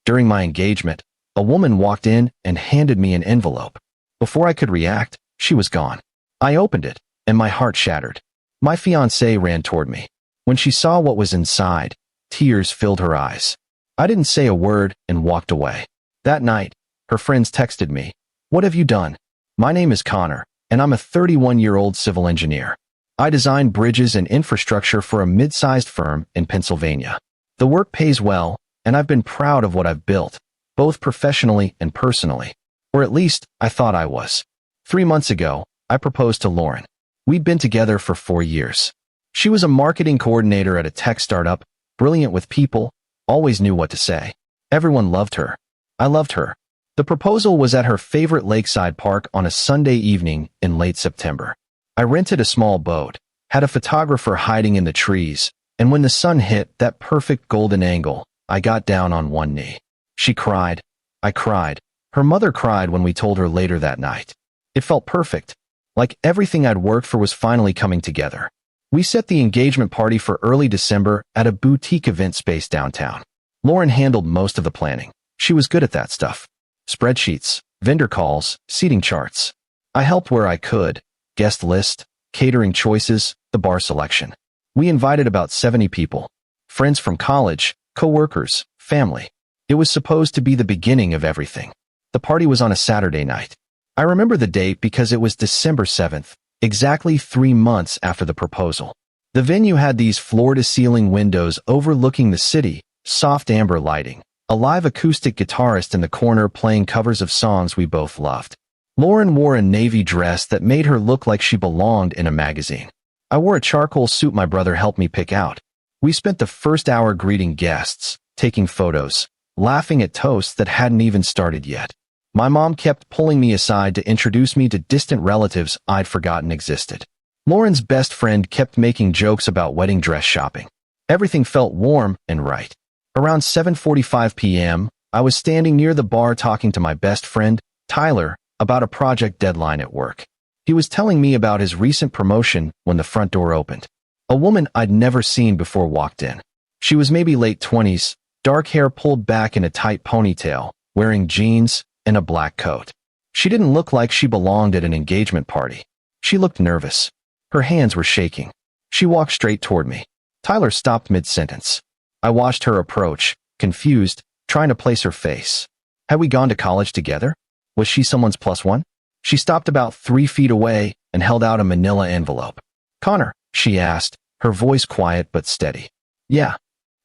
During my engagement, a woman walked in and handed me an envelope. Before I could react, she was gone. I opened it, and my heart shattered. My fiancée ran toward me. When she saw what was inside, tears filled her eyes. I didn't say a word and walked away. That night, her friends texted me, "What have you done?" My name is Connor, and I'm a 31-year-old civil engineer. I design bridges and infrastructure for a mid-sized firm in Pennsylvania. The work pays well, and I've been proud of what I've built, both professionally and personally. Or at least, I thought I was. 3 months ago, I proposed to Lauren. We'd been together for 4 years. She was a marketing coordinator at a tech startup, brilliant with people, always knew what to say. Everyone loved her. I loved her. The proposal was at her favorite lakeside park on a Sunday evening in late September. I rented a small boat, had a photographer hiding in the trees, and when the sun hit that perfect golden angle, I got down on one knee. She cried. I cried. Her mother cried when we told her later that night. It felt perfect, like everything I'd worked for was finally coming together. We set the engagement party for early December at a boutique event space downtown. Lauren handled most of the planning. She was good at that stuff. Spreadsheets, vendor calls, seating charts. I helped where I could, guest list, catering choices, the bar selection. We invited about 70 people. Friends from college, co-workers, family. It was supposed to be the beginning of everything. The party was on a Saturday night. I remember the date because it was December 7th, exactly 3 months after the proposal. The venue had these floor-to-ceiling windows overlooking the city, soft amber lighting, a live acoustic guitarist in the corner playing covers of songs we both loved. Lauren wore a navy dress that made her look like she belonged in a magazine. I wore a charcoal suit my brother helped me pick out. We spent the first hour greeting guests, taking photos, laughing at toasts that hadn't even started yet. My mom kept pulling me aside to introduce me to distant relatives I'd forgotten existed. Lauren's best friend kept making jokes about wedding dress shopping. Everything felt warm and right. Around 7:45 p.m., I was standing near the bar talking to my best friend, Tyler, about a project deadline at work. He was telling me about his recent promotion when the front door opened. A woman I'd never seen before walked in. She was maybe late 20s, dark hair pulled back in a tight ponytail, wearing jeans and a black coat. She didn't look like she belonged at an engagement party. She looked nervous. Her hands were shaking. She walked straight toward me. Tyler stopped mid-sentence. I watched her approach, confused, trying to place her face. Had we gone to college together? Was she someone's plus one? She stopped about 3 feet away and held out a manila envelope. "Connor," she asked, her voice quiet but steady. "Yeah.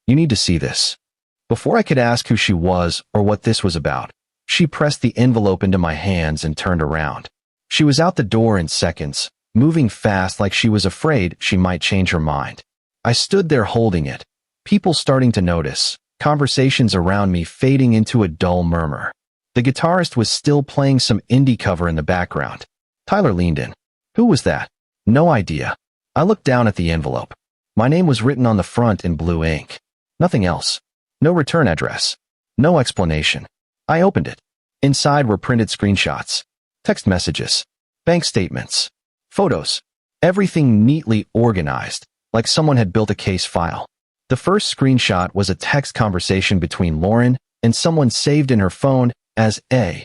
You need to see this." Before I could ask who she was or what this was about, she pressed the envelope into my hands and turned around. She was out the door in seconds, moving fast like she was afraid she might change her mind. I stood there holding it, people starting to notice, conversations around me fading into a dull murmur. The guitarist was still playing some indie cover in the background. Tyler leaned in. "Who was that?" "No idea." I looked down at the envelope. My name was written on the front in blue ink. Nothing else. No return address. No explanation. I opened it. Inside were printed screenshots, text messages, bank statements, photos, everything neatly organized, like someone had built a case file. The first screenshot was a text conversation between Lauren and someone saved in her phone as A.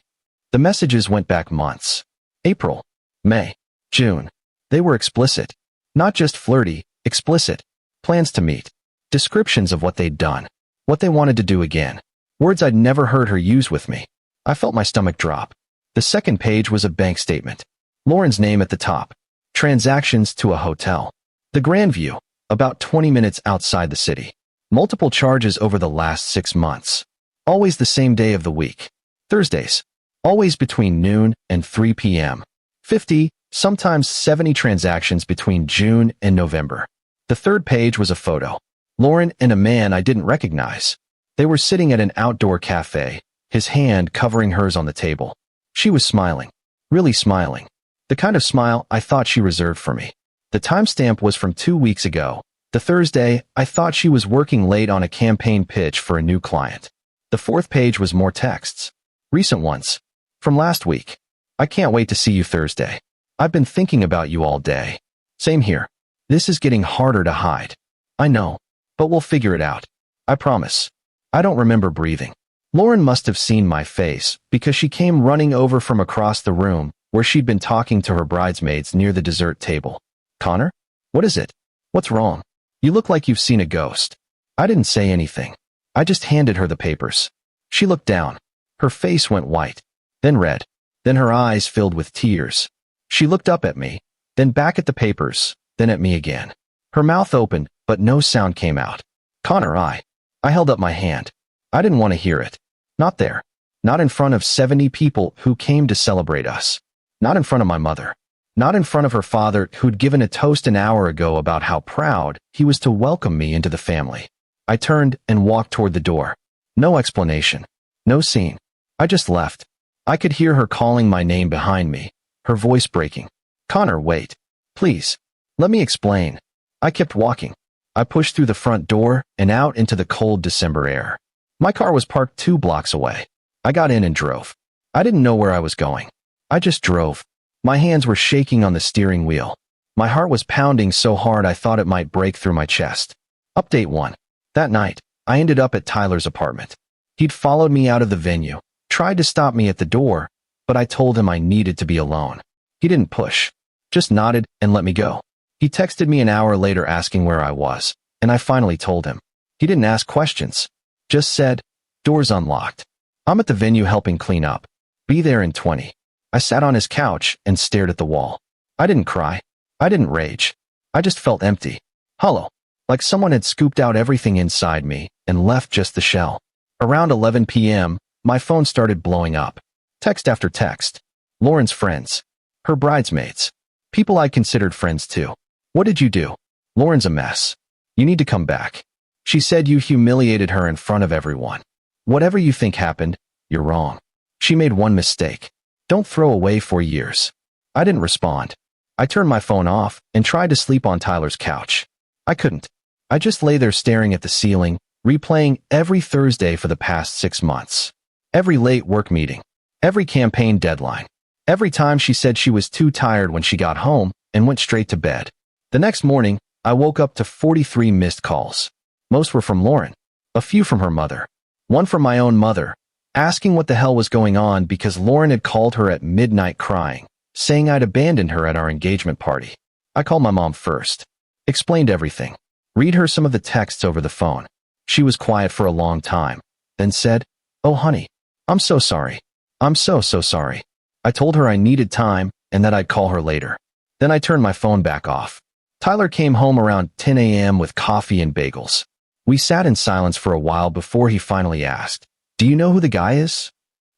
The messages went back months. April, May, June. They were explicit. Not just flirty, explicit. Plans to meet. Descriptions of what they'd done. What they wanted to do again. Words I'd never heard her use with me. I felt my stomach drop. The second page was a bank statement. Lauren's name at the top. Transactions to a hotel. The Grandview, about 20 minutes outside the city. Multiple charges over the last 6 months. Always the same day of the week. Thursdays. Always between noon and 3 p.m. 50, sometimes 70 transactions between June and November. The third page was a photo. Lauren and a man I didn't recognize. They were sitting at an outdoor cafe, his hand covering hers on the table. She was smiling. Really smiling. The kind of smile I thought she reserved for me. The timestamp was from 2 weeks ago. The Thursday, I thought she was working late on a campaign pitch for a new client. The fourth page was more texts. Recent ones. From last week. "I can't wait to see you Thursday. I've been thinking about you all day." Same here. This is getting harder to hide. I know, but we'll figure it out. I promise. I don't remember breathing. Lauren must have seen my face because she came running over from across the room where she'd been talking to her bridesmaids near the dessert table. Connor? What is it? What's wrong? You look like you've seen a ghost. I didn't say anything. I just handed her the papers. She looked down. Her face went white, then red, then her eyes filled with tears. She looked up at me, then back at the papers, then at me again. Her mouth opened, but no sound came out. Connor, I held up my hand. I didn't want to hear it. Not there. Not in front of 70 people who came to celebrate us. Not in front of my mother. Not in front of her father, who'd given a toast an hour ago about how proud he was to welcome me into the family. I turned and walked toward the door. No explanation. No scene. I just left. I could hear her calling my name behind me, her voice breaking. Connor, wait. Please. Let me explain. I kept walking. I pushed through the front door and out into the cold December air. My car was parked 2 blocks away. I got in and drove. I didn't know where I was going. I just drove. My hands were shaking on the steering wheel. My heart was pounding so hard I thought it might break through my chest. Update 1. That night, I ended up at Tyler's apartment. He'd followed me out of the venue, tried to stop me at the door, but I told him I needed to be alone. He didn't push, just nodded and let me go. He texted me an hour later asking where I was, and I finally told him. He didn't ask questions, just said, "Door's unlocked. I'm at the venue helping clean up. Be there in 20. I sat on his couch and stared at the wall. I didn't cry. I didn't rage. I just felt empty, hollow, like someone had scooped out everything inside me and left just the shell. Around 11 p.m., my phone started blowing up. Text after text. Lauren's friends. Her bridesmaids. People I considered friends too. What did you do? Lauren's a mess. You need to come back. She said you humiliated her in front of everyone. Whatever you think happened, you're wrong. She made one mistake. Don't throw away 4 years. I didn't respond. I turned my phone off and tried to sleep on Tyler's couch. I couldn't. I just lay there staring at the ceiling, replaying every Thursday for the past 6 months. Every late work meeting. Every campaign deadline. Every time she said she was too tired when she got home and went straight to bed. The next morning, I woke up to 43 missed calls. Most were from Lauren. A few from her mother. One from my own mother, asking what the hell was going on because Lauren had called her at midnight crying, saying I'd abandoned her at our engagement party. I called my mom first. Explained everything. Read her some of the texts over the phone. She was quiet for a long time, then said, "Oh honey, I'm so sorry. I'm so sorry." I told her I needed time and that I'd call her later. Then I turned my phone back off. Tyler came home around 10 a.m. with coffee and bagels. We sat in silence for a while before he finally asked, "Do you know who the guy is?"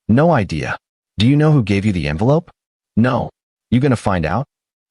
"No idea." "Do you know who gave you the envelope?" "No." "You gonna find out?"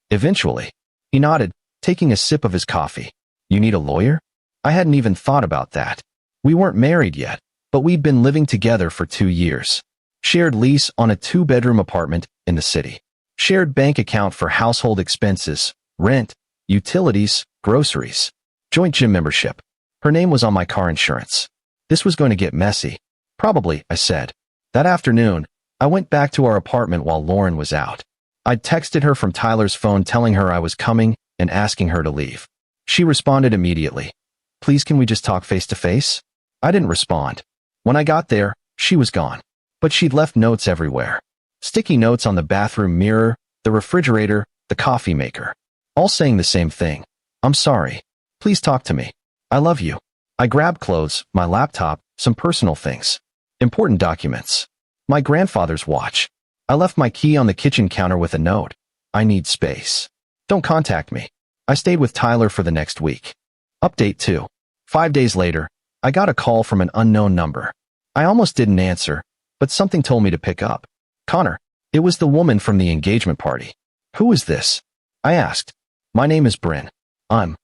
"Eventually." He nodded, taking a sip of his coffee. "You need a lawyer?" I hadn't even thought about that. We weren't married yet, but we'd been living together for 2 years. Shared lease on a 2-bedroom apartment in the city. Shared bank account for household expenses, rent, utilities, groceries. Joint gym membership. Her name was on my car insurance. This was going to get messy. "Probably," I said. That afternoon, I went back to our apartment while Lauren was out. I'd texted her from Tyler's phone telling her I was coming and asking her to leave. She responded immediately. "Please, can we just talk face to face?" I didn't respond. When I got there, she was gone. But she'd left notes everywhere. Sticky notes on the bathroom mirror, the refrigerator, the coffee maker. All saying the same thing. "I'm sorry. Please talk to me. I love you." I grabbed clothes, my laptop, some personal things. Important documents. My grandfather's watch. I left my key on the kitchen counter with a note. "I need space. Don't contact me." I stayed with Tyler for the next week. Update 2. 5 days later, I got a call from an unknown number. I almost didn't answer, but something told me to pick up. "Connor." It was the woman from the engagement party. "Who is this?" I asked. "My name is Bryn. I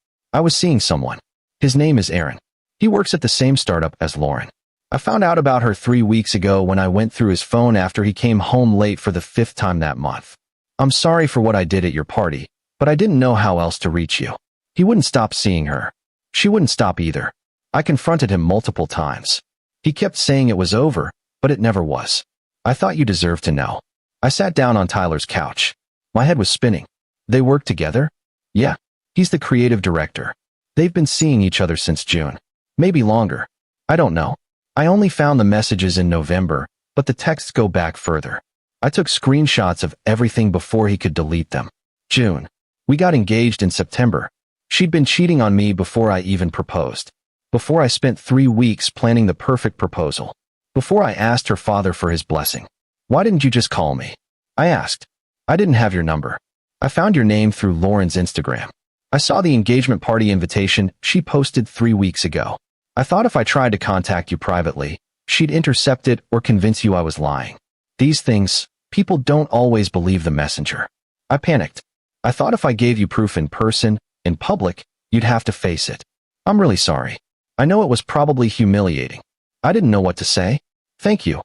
was seeing someone. His name is Aaron. He works at the same startup as Lauren. I found out about her 3 weeks ago when I went through his phone after he came home late for the 5th time that month. I'm sorry for what I did at your party, but I didn't know how else to reach you." He wouldn't stop seeing her. She wouldn't stop either. I confronted him multiple times. He kept saying it was over, but it never was. "I thought you deserved to know." I sat down on Tyler's couch. My head was spinning. "They work together?" "Yeah. He's the creative director. They've been seeing each other since June. Maybe longer. I don't know. I only found the messages in November, but the texts go back further. I took screenshots of everything before he could delete them. June. We got engaged in September. She'd been cheating on me before I even proposed. Before I spent 3 weeks planning the perfect proposal. Before I asked her father for his blessing. Why didn't you just call me? I asked. I didn't have your number. I found your name through Lauren's Instagram. I saw the engagement party invitation she posted 3 weeks ago. I thought if I tried to contact you privately, she'd intercept it or convince you I was lying. These things, people don't always believe the messenger. I panicked. I thought if I gave you proof in person, in public, you'd have to face it. I'm really sorry. I know it was probably humiliating. I didn't know what to say. Thank you.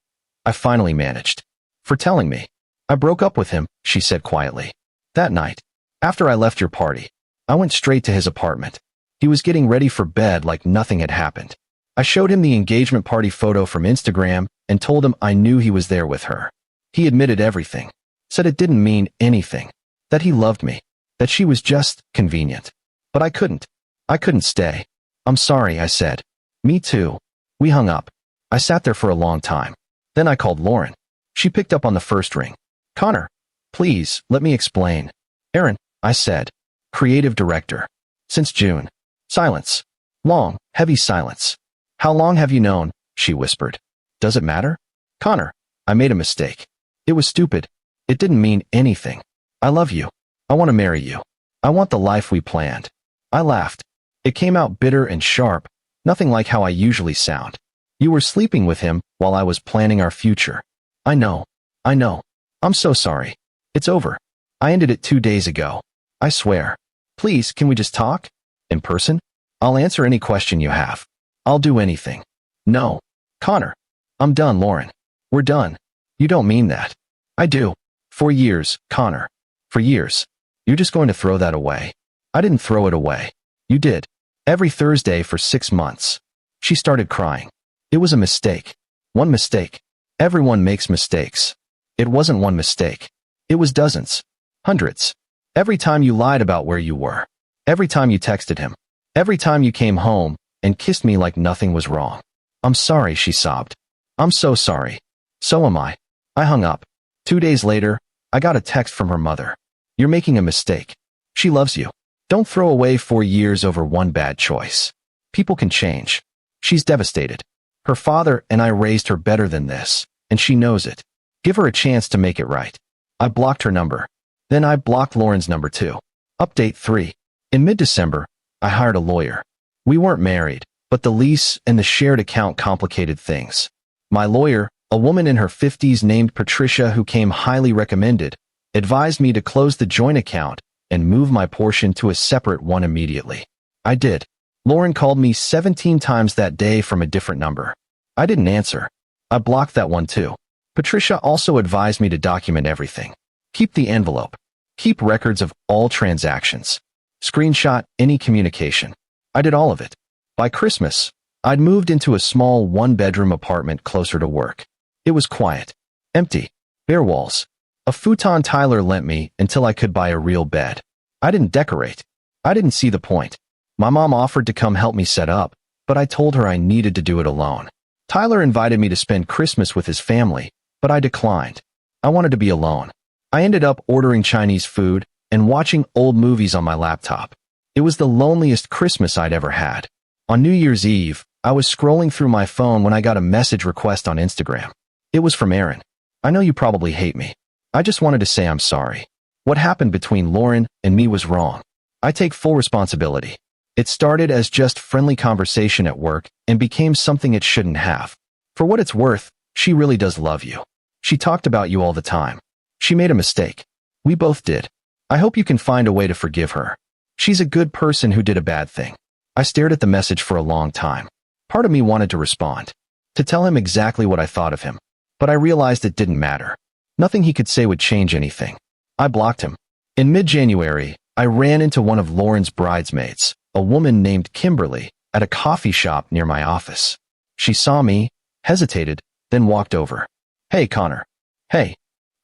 I finally managed. For telling me. I broke up with him, she said quietly. That night, after I left your party, I went straight to his apartment. He was getting ready for bed like nothing had happened. I showed him the engagement party photo from Instagram and told him I knew he was there with her. He admitted everything, said it didn't mean anything, that he loved me, that she was just convenient. But I couldn't stay. I'm sorry, I said. Me too. We hung up. I sat there for a long time. Then I called Lauren. She picked up on the first ring. Connor, please, let me explain. Aaron, I said. Creative director. Since June. Silence. Long, heavy silence. How long have you known? She whispered. Does it matter? Connor, I made a mistake. It was stupid. It didn't mean anything. I love you. I want to marry you. I want the life we planned. I laughed. It came out bitter and sharp, nothing like how I usually sound. You were sleeping with him while I was planning our future. I know. I'm so sorry. It's over. I ended it 2 days ago. I swear. Please, can we just talk? In person? I'll answer any question you have. I'll do anything. No. Connor. I'm done, Lauren. We're done. You don't mean that. I do. For years, Connor. For years. You're just going to throw that away. I didn't throw it away. You did. Every Thursday for 6 months. She started crying. It was a mistake. One mistake. Everyone makes mistakes. It wasn't one mistake. It was dozens. Hundreds. Every time you lied about where you were. Every time you texted him. Every time you came home and kissed me like nothing was wrong. I'm sorry, she sobbed. I'm so sorry. So am I. I hung up. 2 days later, I got a text from her mother. You're making a mistake. She loves you. Don't throw away 4 years over one bad choice. People can change. She's devastated. Her father and I raised her better than this, and she knows it. Give her a chance to make it right. I blocked her number. Then I blocked Lauren's number too. Update 3. In mid-December, I hired a lawyer. We weren't married, but the lease and the shared account complicated things. My lawyer, a woman in her 50s named Patricia who came highly recommended, advised me to close the joint account and move my portion to a separate one immediately. I did. Lauren called me 17 times that day from a different number. I didn't answer. I blocked that one too. Patricia also advised me to document everything. Keep the envelope. Keep records of all transactions. Screenshot any communication. I did all of it. By Christmas, I'd moved into a small one-bedroom apartment closer to work. It was quiet. Empty. Bare walls. A futon Tyler lent me until I could buy a real bed. I didn't decorate. I didn't see the point. My mom offered to come help me set up, but I told her I needed to do it alone. Tyler invited me to spend Christmas with his family, but I declined. I wanted to be alone. I ended up ordering Chinese food and watching old movies on my laptop. It was the loneliest Christmas I'd ever had. On New Year's Eve, I was scrolling through my phone when I got a message request on Instagram. It was from Aaron. I know you probably hate me. I just wanted to say I'm sorry. What happened between Lauren and me was wrong. I take full responsibility. It started as just friendly conversation at work and became something it shouldn't have. For what it's worth, she really does love you. She talked about you all the time. She made a mistake. We both did. I hope you can find a way to forgive her. She's a good person who did a bad thing. I stared at the message for a long time. Part of me wanted to respond, to tell him exactly what I thought of him, but I realized it didn't matter. Nothing he could say would change anything. I blocked him. In mid-January, I ran into one of Lauren's bridesmaids, a woman named Kimberly, at a coffee shop near my office. She saw me, hesitated, then walked over. Hey, Connor. Hey.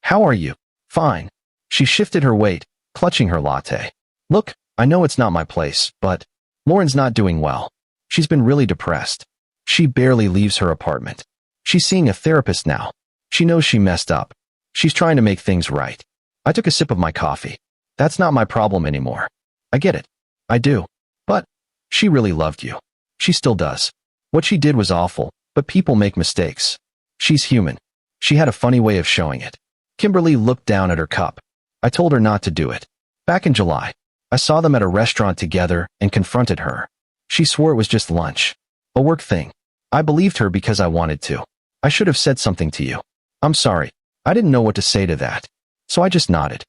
How are you? Fine. She shifted her weight, clutching her latte. Look, I know it's not my place, but Lauren's not doing well. She's been really depressed. She barely leaves her apartment. She's seeing a therapist now. She knows she messed up. She's trying to make things right. I took a sip of my coffee. That's not my problem anymore. I get it. I do. But she really loved you. She still does. What she did was awful, but people make mistakes. She's human. She had a funny way of showing it. Kimberly looked down at her cup. I told her not to do it. Back in July, I saw them at a restaurant together and confronted her. She swore it was just lunch. A work thing. I believed her because I wanted to. I should have said something to you. I'm sorry. I didn't know what to say to that. So I just nodded.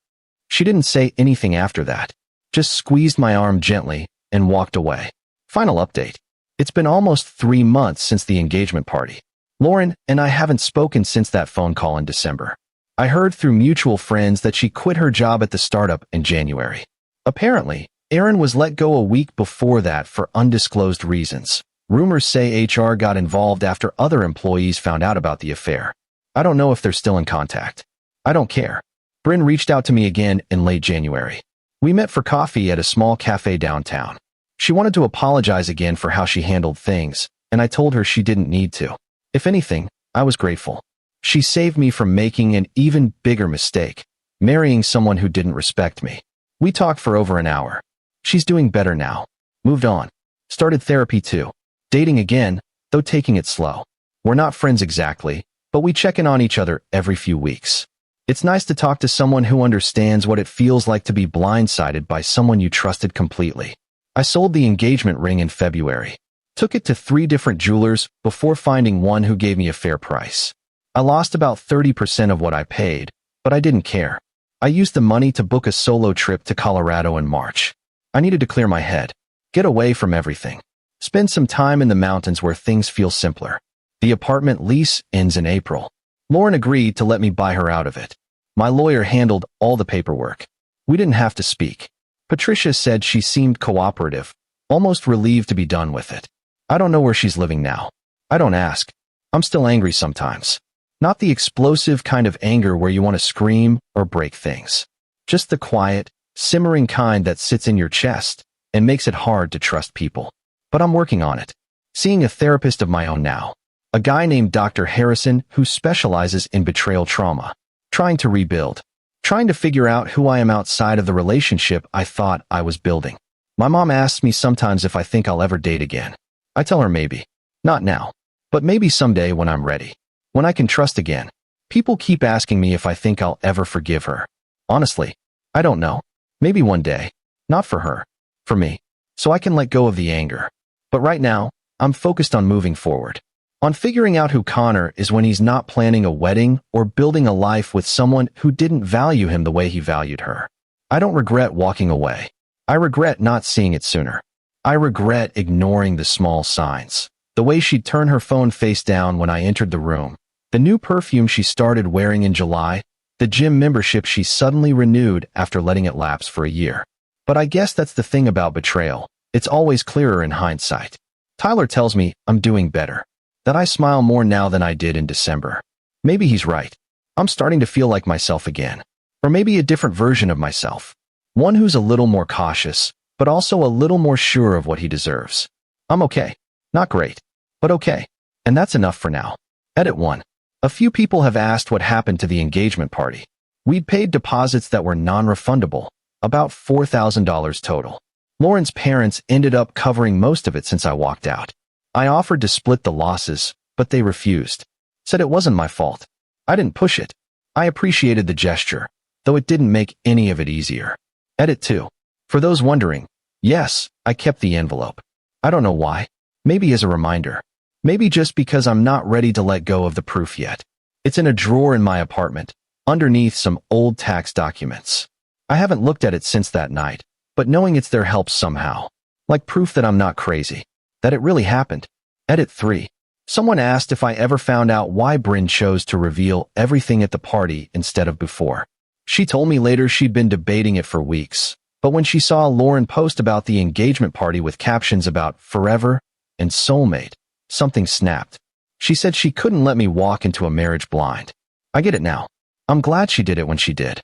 She didn't say anything after that. Just squeezed my arm gently and walked away. Final update. It's been almost 3 months since the engagement party. Lauren and I haven't spoken since that phone call in December. I heard through mutual friends that she quit her job at the startup in January. Apparently, Erin was let go a week before that for undisclosed reasons. Rumors say HR got involved after other employees found out about the affair. I don't know if they're still in contact. I don't care. Bryn reached out to me again in late January. We met for coffee at a small cafe downtown. She wanted to apologize again for how she handled things, and I told her she didn't need to. If anything, I was grateful. She saved me from making an even bigger mistake, marrying someone who didn't respect me. We talked for over an hour. She's doing better now. Moved on. Started therapy too. Dating again, though taking it slow. We're not friends exactly, but we check in on each other every few weeks. It's nice to talk to someone who understands what it feels like to be blindsided by someone you trusted completely. I sold the engagement ring in February. Took it to 3 different jewelers before finding one who gave me a fair price. I lost about 30% of what I paid, but I didn't care. I used the money to book a solo trip to Colorado in March. I needed to clear my head, get away from everything, spend some time in the mountains where things feel simpler. The apartment lease ends in April. Lauren agreed to let me buy her out of it. My lawyer handled all the paperwork. We didn't have to speak. Patricia said she seemed cooperative, almost relieved to be done with it. I don't know where she's living now. I don't ask. I'm still angry sometimes. Not the explosive kind of anger where you want to scream or break things. Just the quiet, simmering kind that sits in your chest and makes it hard to trust people. But I'm working on it. Seeing a therapist of my own now. A guy named Dr. Harrison who specializes in betrayal trauma. Trying to rebuild. Trying to figure out who I am outside of the relationship I thought I was building. My mom asks me sometimes if I think I'll ever date again. I tell her maybe. Not now. But maybe someday when I'm ready. When I can trust again. People keep asking me if I think I'll ever forgive her. Honestly, I don't know. Maybe one day. Not for her. For me. So I can let go of the anger. But right now, I'm focused on moving forward. On figuring out who Connor is when he's not planning a wedding or building a life with someone who didn't value him the way he valued her. I don't regret walking away. I regret not seeing it sooner. I regret ignoring the small signs. The way she'd turn her phone face down when I entered the room. The new perfume she started wearing in July. The gym membership she suddenly renewed after letting it lapse for a year. But I guess that's the thing about betrayal. It's always clearer in hindsight. Tyler tells me I'm doing better. That I smile more now than I did in December. Maybe he's right. I'm starting to feel like myself again. Or maybe a different version of myself. One who's a little more cautious, but also a little more sure of what he deserves. I'm okay. Not great, but okay. And that's enough for now. Edit 1. A few people have asked what happened to the engagement party. We'd paid deposits that were non-refundable, about $4,000 total. Lauren's parents ended up covering most of it since I walked out. I offered to split the losses, but they refused. Said it wasn't my fault. I didn't push it. I appreciated the gesture, though it didn't make any of it easier. Edit 2. For those wondering, yes, I kept the envelope. I don't know why. Maybe as a reminder. Maybe just because I'm not ready to let go of the proof yet. It's in a drawer in my apartment, underneath some old tax documents. I haven't looked at it since that night, but knowing it's there helps somehow. Like proof that I'm not crazy. That it really happened. Edit 3. Someone asked if I ever found out why Bryn chose to reveal everything at the party instead of before. She told me later she'd been debating it for weeks, but when she saw Lauren post about the engagement party with captions about forever and soulmate, something snapped. She said she couldn't let me walk into a marriage blind. I get it now. I'm glad she did it when she did.